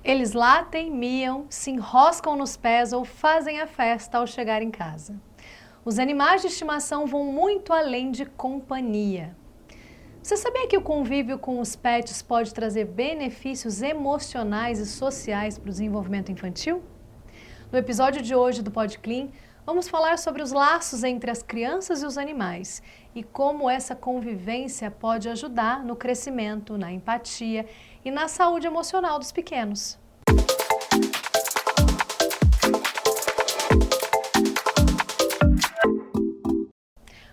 Eles latem, miam, se enroscam nos pés ou fazem a festa ao chegar em casa. Os animais de estimação vão muito além de companhia. Você sabia que o convívio com os pets pode trazer benefícios emocionais e sociais para o desenvolvimento infantil? No episódio de hoje do PodClean, vamos falar sobre os laços entre as crianças e os animais e como essa convivência pode ajudar no crescimento, na empatia e na saúde emocional dos pequenos.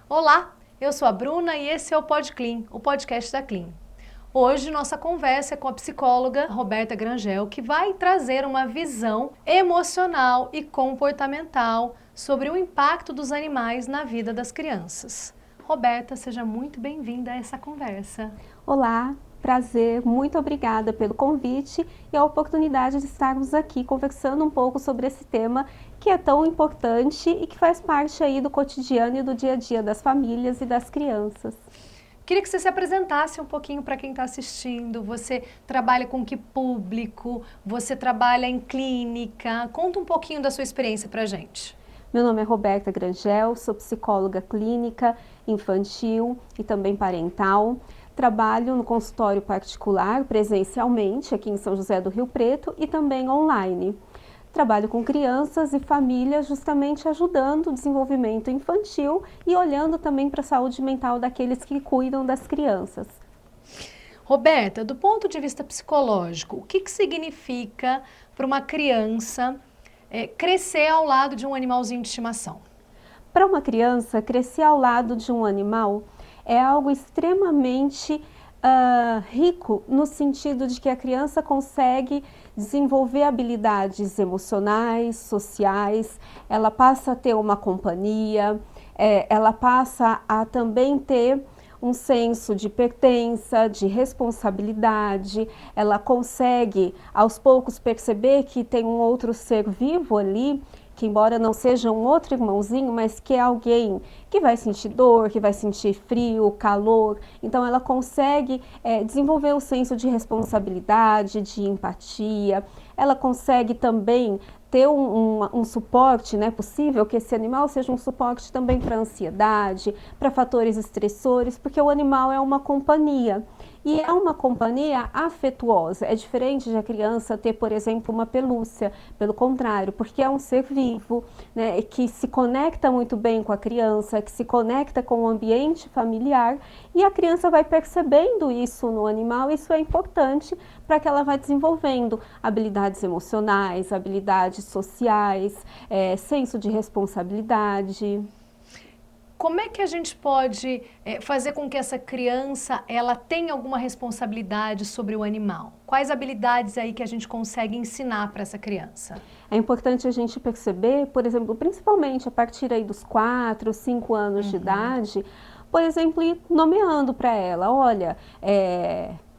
Olá, eu sou a Bruna e esse é o PodClean, o podcast da Clean. Hoje nossa conversa é com a psicóloga Roberta Grangel, que vai trazer uma visão emocional e comportamental sobre o impacto dos animais na vida das crianças. Roberta, seja muito bem-vinda a essa conversa. Olá, prazer, muito obrigada pelo convite e a oportunidade de estarmos aqui conversando um pouco sobre esse tema que é tão importante e que faz parte aí do cotidiano e do dia a dia das famílias e das crianças. Queria que você se apresentasse um pouquinho para quem está assistindo. Você trabalha com que público? Você trabalha em clínica? Conta um pouquinho da sua experiência para a gente. Meu nome é Roberta Grangel, sou psicóloga clínica, infantil e também parental. Trabalho no consultório particular, presencialmente, aqui em São José do Rio Preto e também online. Trabalho com crianças e famílias, justamente ajudando o desenvolvimento infantil e olhando também para a saúde mental daqueles que cuidam das crianças. Roberta, do ponto de vista psicológico, o que significa para uma criança crescer ao lado de um animalzinho de estimação? Para uma criança, crescer ao lado de um animal é algo extremamente rico, no sentido de que a criança consegue desenvolver habilidades emocionais, sociais, ela passa a ter uma companhia, ela passa a também ter um senso de pertença, de responsabilidade, ela consegue aos poucos perceber que tem um outro ser vivo ali, que embora não seja um outro irmãozinho, mas que é alguém que vai sentir dor, que vai sentir frio, calor. Então ela consegue desenvolver o senso de responsabilidade, de empatia. Ela consegue também ter um suporte, né, possível que esse animal seja um suporte também para ansiedade, para fatores estressores, porque o animal é uma companhia. E é uma companhia afetuosa, é diferente de a criança ter, por exemplo, uma pelúcia, pelo contrário, porque é um ser vivo, né, que se conecta muito bem com a criança, que se conecta com o ambiente familiar e a criança vai percebendo isso no animal, isso é importante para que ela vá desenvolvendo habilidades emocionais, habilidades sociais, senso de responsabilidade. Como é que a gente pode fazer com que essa criança ela tenha alguma responsabilidade sobre o animal? Quais habilidades aí que a gente consegue ensinar para essa criança? É importante a gente perceber, por exemplo, principalmente a partir aí dos 4, 5 anos de idade, por exemplo, ir nomeando para ela, olha,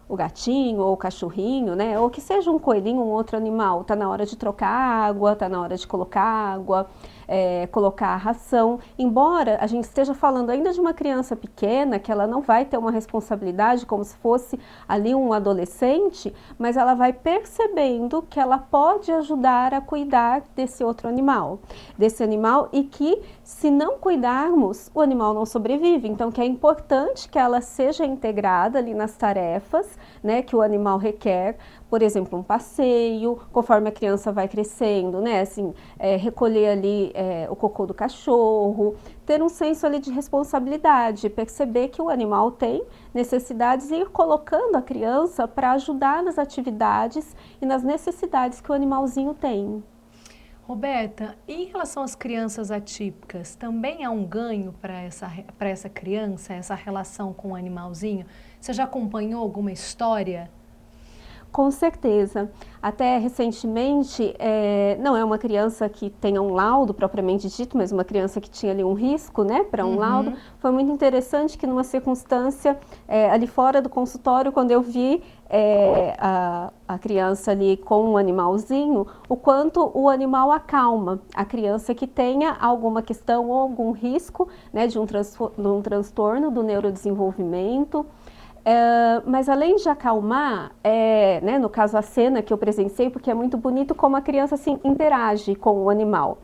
o gatinho ou o cachorrinho, né, ou que seja um coelhinho, um outro animal, tá na hora de trocar água, tá na hora de colocar água, colocar a ração, embora a gente esteja falando ainda de uma criança pequena, que ela não vai ter uma responsabilidade como se fosse ali um adolescente, mas ela vai percebendo que ela pode ajudar a cuidar desse outro animal, e que se não cuidarmos, o animal não sobrevive, então que é importante que ela seja integrada ali nas tarefas, né, que o animal requer, por exemplo, um passeio, conforme a criança vai crescendo, né, assim, recolher ali o cocô do cachorro, ter um senso ali de responsabilidade, perceber que o animal tem necessidades e ir colocando a criança para ajudar nas atividades e nas necessidades que o animalzinho tem. Roberta, em relação às crianças atípicas, também há um ganho para essa criança, essa relação com o animalzinho? Você já acompanhou alguma história? Com certeza. Até recentemente, não é uma criança que tenha um laudo propriamente dito, mas uma criança que tinha ali um risco, né, para um laudo. Foi muito interessante que numa circunstância ali fora do consultório, quando eu vi a criança ali com um animalzinho, o quanto o animal acalma a criança que tenha alguma questão ou algum risco, né, de um transtorno do neurodesenvolvimento. Mas além de acalmar, né, no caso a cena que eu presenciei, porque é muito bonito como a criança assim, interage com o animal.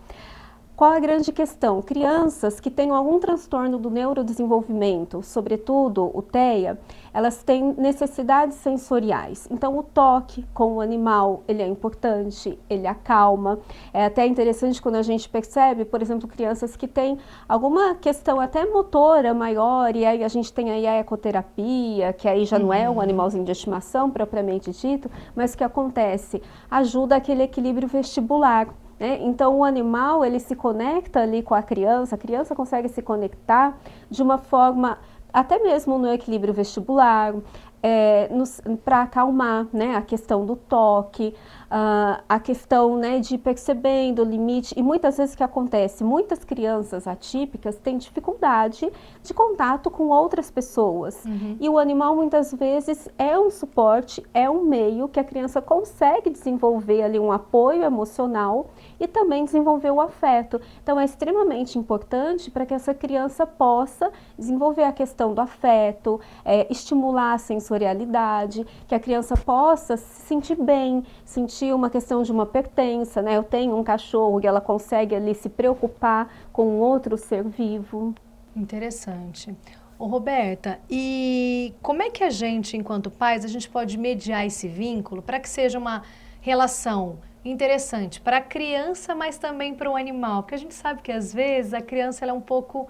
Qual a grande questão? Crianças que tenham algum transtorno do neurodesenvolvimento, sobretudo o TEA, elas têm necessidades sensoriais. Então, o toque com o animal, ele é importante, ele acalma. É até interessante quando a gente percebe, por exemplo, crianças que têm alguma questão até motora maior, e aí a gente tem aí a ecoterapia, que aí já não é um animalzinho de estimação propriamente dito, mas que acontece, ajuda aquele equilíbrio vestibular. Então o animal ele se conecta ali com a criança consegue se conectar de uma forma, até mesmo no equilíbrio vestibular, para acalmar, né, a questão do toque, a questão, né, de percebendo o limite. E muitas vezes o que acontece, muitas crianças atípicas têm dificuldade de contato com outras pessoas. E o animal muitas vezes é um suporte, é um meio que a criança consegue desenvolver ali um apoio emocional e também desenvolver o afeto. Então é extremamente importante para que essa criança possa desenvolver a questão do afeto, estimular a sensorialidade, que a criança possa se sentir bem, sentir uma questão de uma pertença, né? Eu tenho um cachorro e ela consegue ali se preocupar com outro ser vivo. Interessante. Ô, Roberta, e como é que a gente, enquanto pais, a gente pode mediar esse vínculo para que seja uma relação interessante para a criança, mas também para o animal? Porque a gente sabe que às vezes a criança ela é um pouco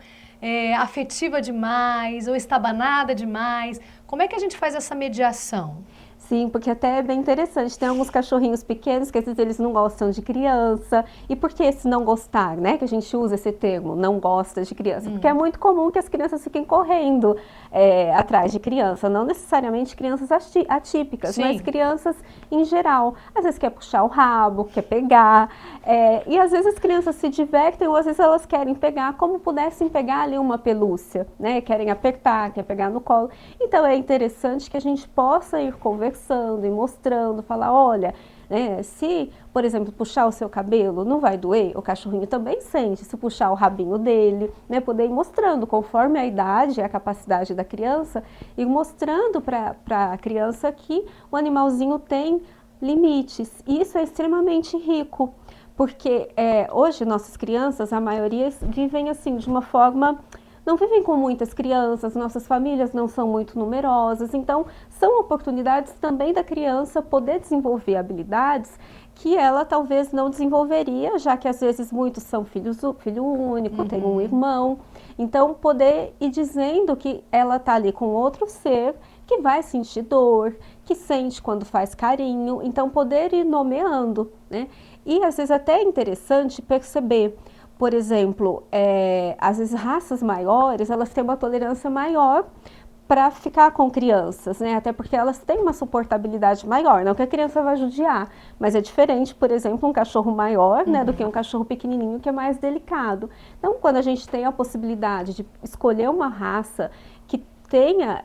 afetiva demais ou estabanada demais. Como é que a gente faz essa mediação? Sim, porque até é bem interessante, tem alguns cachorrinhos pequenos que às vezes eles não gostam de criança. E por que esse não gostar, né? Que a gente usa esse termo, não gosta de criança. Porque é muito comum que as crianças fiquem correndo atrás de criança, não necessariamente crianças atípicas, Sim. mas crianças em geral. Às vezes quer puxar o rabo, quer pegar, e às vezes as crianças se divertem ou às vezes elas querem pegar como pudessem pegar ali uma pelúcia, né? Querem apertar, quer pegar no colo. Então é interessante que a gente possa ir conversando e mostrando, falar, olha, né, se, por exemplo, puxar o seu cabelo, não vai doer, o cachorrinho também sente, se puxar o rabinho dele, né, poder ir mostrando, conforme a idade e a capacidade da criança, ir mostrando para a criança que o animalzinho tem limites. E isso é extremamente rico, porque hoje nossas crianças, a maioria vivem assim, de uma forma... Não vivem com muitas crianças, nossas famílias não são muito numerosas, então são oportunidades também da criança poder desenvolver habilidades que ela talvez não desenvolveria, já que às vezes muitos são filho único, tem um irmão. Então poder ir dizendo que ela está ali com outro ser que vai sentir dor, que sente quando faz carinho, então poder ir nomeando, né? E às vezes até é interessante perceber. Por exemplo, às vezes raças maiores, elas têm uma tolerância maior para ficar com crianças, né? Até porque elas têm uma suportabilidade maior, não que a criança vai judiar, mas é diferente, por exemplo, um cachorro maior, né, do que um cachorro pequenininho que é mais delicado. Então, quando a gente tem a possibilidade de escolher uma raça que tenha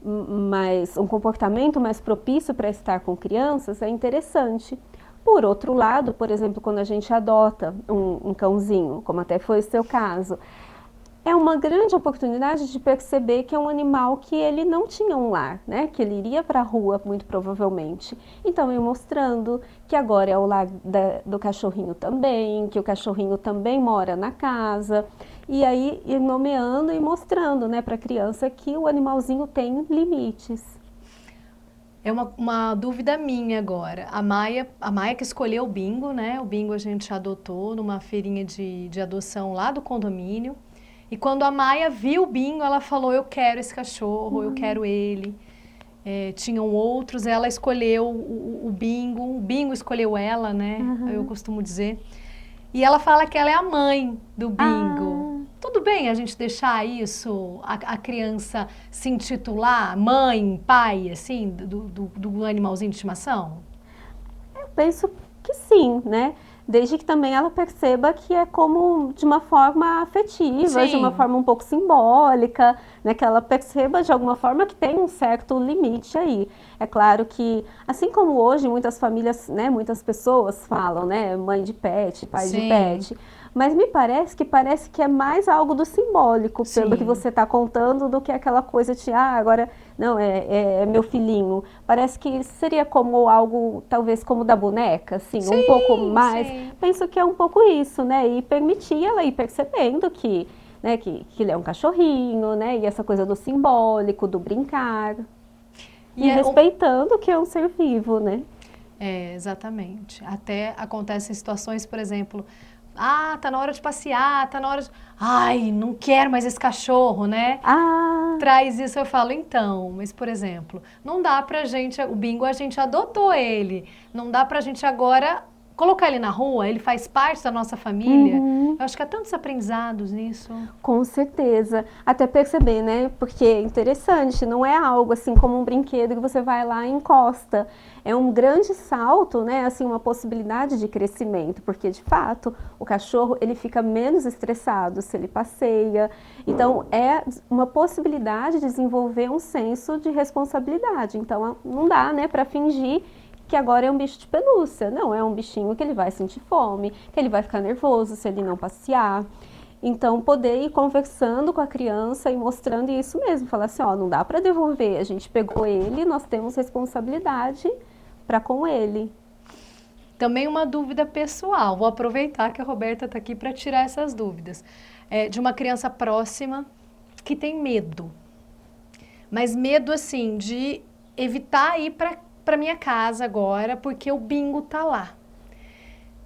um comportamento mais propício para estar com crianças, é interessante. Por outro lado, por exemplo, quando a gente adota um cãozinho, como até foi o seu caso, é uma grande oportunidade de perceber que é um animal que ele não tinha um lar, né? Que ele iria para a rua, muito provavelmente. Então, eu mostrando que agora é o lar do cachorrinho também, que o cachorrinho também mora na casa. E aí, ir nomeando e mostrando, né, para a criança que o animalzinho tem limites. É uma dúvida minha agora. A Maia que escolheu o Bingo, né? O Bingo a gente adotou numa feirinha de adoção lá do condomínio. E quando a Maia viu o Bingo, ela falou, eu quero esse cachorro, eu quero ele. Tinham outros, ela escolheu o Bingo escolheu ela, né? Eu costumo dizer. E ela fala que ela é a mãe do Bingo. Tudo bem a gente deixar isso, a criança se intitular mãe, pai, assim, do animalzinho de estimação? Eu penso que sim, né? Desde que também ela perceba que é como de uma forma afetiva, de uma forma um pouco simbólica, né? Que ela perceba de alguma forma que tem um certo limite aí. É claro que, assim como hoje muitas famílias, né, muitas pessoas falam, né, mãe de pet, pai de pet, Mas me parece que é mais algo do simbólico, pelo que Sim. você está contando, do que aquela coisa de, agora, não, é meu filhinho. Parece que seria como algo, talvez como da boneca, assim, um pouco Sim, mais. sim. Penso que é um pouco isso, né? E permitir ela ir percebendo que, né, que ele é um cachorrinho, né? E essa coisa do simbólico, do brincar. E E é, respeitando que é um ser vivo, né? exatamente. Até acontecem situações, por exemplo, ah, tá na hora de passear, tá na hora de... Ai, não quero mais esse cachorro, né? Ah, Traz isso, eu falo, então, mas por exemplo, não dá pra gente, o Bingo a gente adotou ele, não dá pra gente agora colocar ele na rua, ele faz parte da nossa família. uhum. Eu acho que há tantos aprendizados nisso. Com certeza. Até perceber, né? Porque é interessante, não é algo assim como um brinquedo que você vai lá e encosta. É um grande salto, né? Assim, uma possibilidade de crescimento, porque de fato o cachorro ele fica menos estressado se ele passeia. Então é uma possibilidade de desenvolver um senso de responsabilidade. Então não dá, né, para fingir que agora é um bicho de pelúcia. Não, é um bichinho que ele vai sentir fome, que ele vai ficar nervoso se ele não passear. Então, poder ir conversando com a criança e mostrando isso mesmo, falar assim, ó, não dá para devolver, a gente pegou ele, nós temos responsabilidade para com ele. Também uma dúvida pessoal, vou aproveitar que a Roberta está aqui para tirar essas dúvidas. É, de uma criança próxima que tem medo, mas medo assim de evitar ir para minha casa agora porque o Bingo tá lá.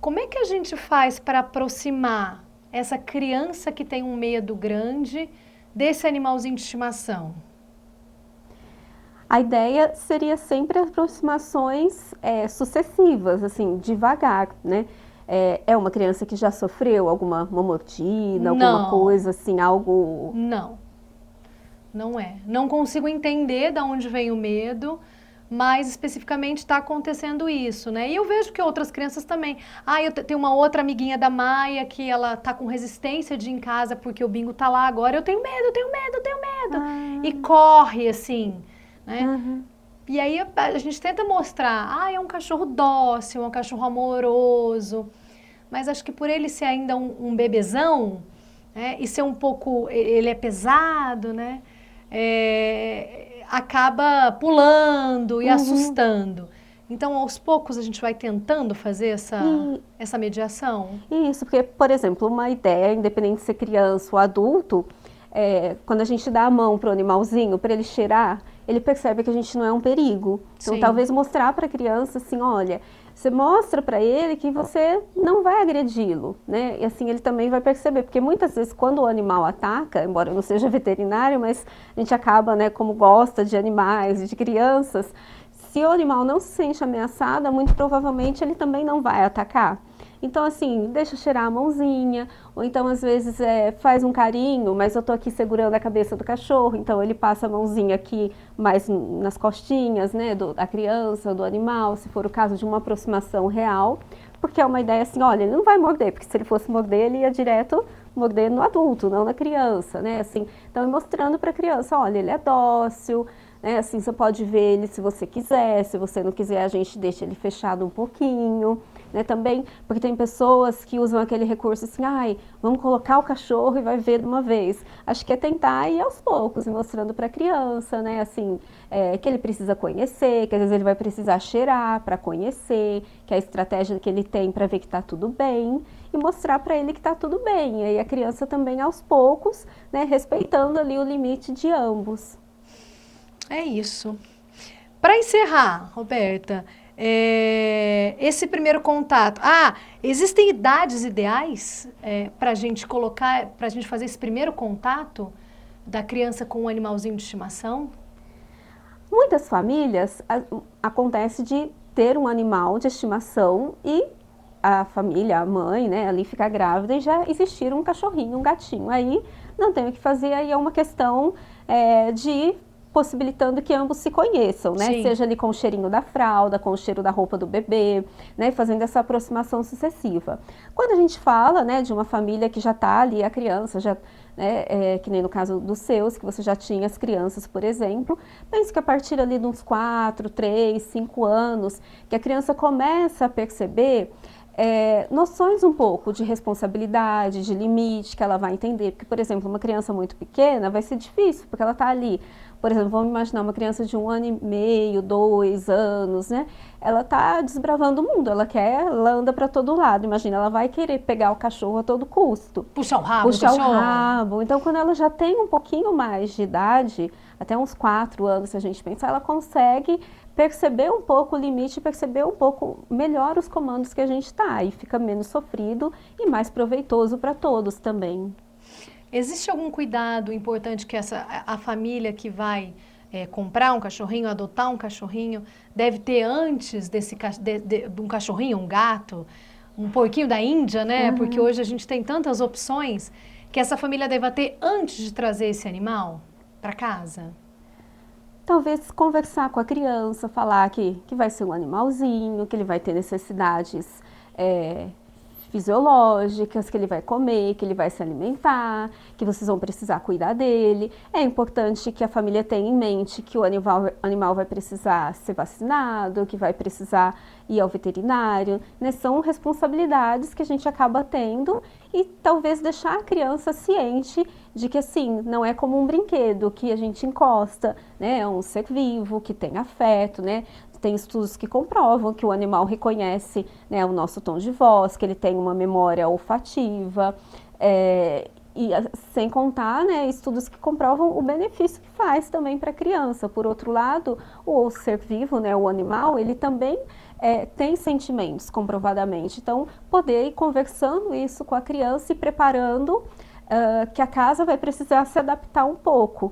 Como é que a gente faz para aproximar essa criança que tem um medo grande desse animalzinho de estimação? A ideia seria sempre aproximações sucessivas, assim, devagar, né? É uma criança que já sofreu alguma uma mordida, alguma Não, coisa assim, algo... não, não é. Não consigo entender de onde vem o medo, mas especificamente está acontecendo isso, né? E eu vejo que outras crianças também. Ah, eu tenho uma outra amiguinha da Maia que ela tá com resistência de ir em casa porque o Bingo tá lá agora. Eu tenho medo, eu tenho medo, eu tenho medo. E Ah, corre assim, né? aham. E aí a gente tenta mostrar, ah, é um cachorro dócil, é um cachorro amoroso, mas acho que por ele ser ainda um bebezão, né, e ser um pouco, ele é pesado, né, acaba pulando e Uhum. assustando. Então, aos poucos, a gente vai tentando fazer E essa mediação. Isso, porque, por exemplo, uma ideia, independente de ser criança ou adulto, quando a gente dá a mão para o animalzinho, para ele cheirar, ele percebe que a gente não é um perigo. Então, Sim, talvez mostrar para a criança assim, olha, você mostra para ele que você não vai agredi-lo, né? E assim ele também vai perceber, porque muitas vezes quando o animal ataca, embora eu não seja veterinário, mas a gente acaba, né, como gosta de animais e de crianças, se o animal não se sente ameaçado, muito provavelmente ele também não vai atacar. Então, assim, deixa cheirar a mãozinha, ou então, às vezes, faz um carinho, mas eu tô aqui segurando a cabeça do cachorro, então ele passa a mãozinha aqui mais nas costinhas, né, da criança, do animal, se for o caso de uma aproximação real, porque é uma ideia assim, olha, ele não vai morder, porque se ele fosse morder, ele ia direto morder no adulto, não na criança, né, assim, então mostrando para a criança, olha, ele é dócil, né, assim, você pode ver ele se você quiser, se você não quiser, a gente deixa ele fechado um pouquinho, né, também, porque tem pessoas que usam aquele recurso assim, ai, vamos colocar o cachorro e vai ver de uma vez. Acho que é tentar ir aos poucos, mostrando para a criança, né, assim, que ele precisa conhecer, que às vezes ele vai precisar cheirar para conhecer, que é a estratégia que ele tem para ver que está tudo bem, e mostrar para ele que está tudo bem. E aí a criança também aos poucos, né, respeitando ali o limite de ambos. é isso. Para encerrar, Roberta, esse primeiro contato. Ah, existem idades ideais para a gente colocar, para a gente fazer esse primeiro contato da criança com um animalzinho de estimação? Muitas famílias acontece de ter um animal de estimação e a família, a mãe, né, ali ficar grávida e já existir um cachorrinho, um gatinho. Aí não tem o que fazer, aí é uma questão de possibilitando que ambos se conheçam, né? Sim. Seja ali com o cheirinho da fralda, com o cheiro da roupa do bebê, né? Fazendo essa aproximação sucessiva. Quando a gente fala, né, de uma família que já está ali, a criança já, né, que nem no caso dos seus, que você já tinha as crianças, por exemplo, pense que a partir ali de uns 4, 3, 5 anos, que a criança começa a perceber noções um pouco de responsabilidade, de limite que ela vai entender. Porque, por exemplo, uma criança muito pequena vai ser difícil, porque ela está ali. Por exemplo, vamos imaginar uma criança de 1 ano e meio, 2 anos, né? Ela está desbravando o mundo, ela anda para todo lado. Imagina, ela vai querer pegar o cachorro a todo custo. Puxar o rabo do Puxar o cachorro. rabo. Então, quando ela já tem um pouquinho mais de idade, até uns 4 anos, se a gente pensar, ela consegue perceber um pouco o limite, perceber um pouco melhor os comandos que a gente está, e fica menos sofrido e mais proveitoso para todos também. Existe algum cuidado importante que a família que vai comprar um cachorrinho, adotar um cachorrinho, deve ter antes de um cachorrinho, um gato, um porquinho da Índia, né? Uhum. Porque hoje a gente tem tantas opções que essa família deve ter antes de trazer esse animal para casa? Talvez conversar com a criança, falar que vai ser um animalzinho, que ele vai ter necessidades fisiológicas, que ele vai comer, que ele vai se alimentar, que vocês vão precisar cuidar dele. É importante que a família tenha em mente que o animal vai precisar ser vacinado, que vai precisar ir ao veterinário, né? São responsabilidades que a gente acaba tendo, e talvez deixar a criança ciente de que, assim, não é como um brinquedo que a gente encosta, né? É um ser vivo, que tem afeto, né? Tem estudos que comprovam que o animal reconhece, né, o nosso tom de voz, que ele tem uma memória olfativa, e sem contar, né, estudos que comprovam o benefício que faz também para a criança. Por outro lado, o ser vivo, né, o animal, ele também tem sentimentos, comprovadamente. Então, poder ir conversando isso com a criança e preparando que a casa vai precisar se adaptar um pouco.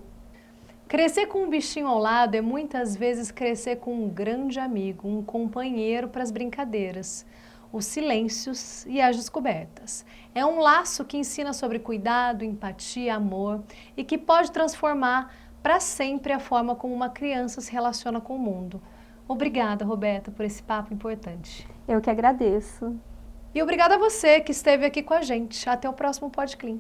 Crescer com um bichinho ao lado é muitas vezes crescer com um grande amigo, um companheiro para as brincadeiras, os silêncios e as descobertas. É um laço que ensina sobre cuidado, empatia, amor e que pode transformar para sempre a forma como uma criança se relaciona com o mundo. Obrigada, Roberta, por esse papo importante. Eu que agradeço. E obrigada a você que esteve aqui com a gente. Até o próximo PodClean.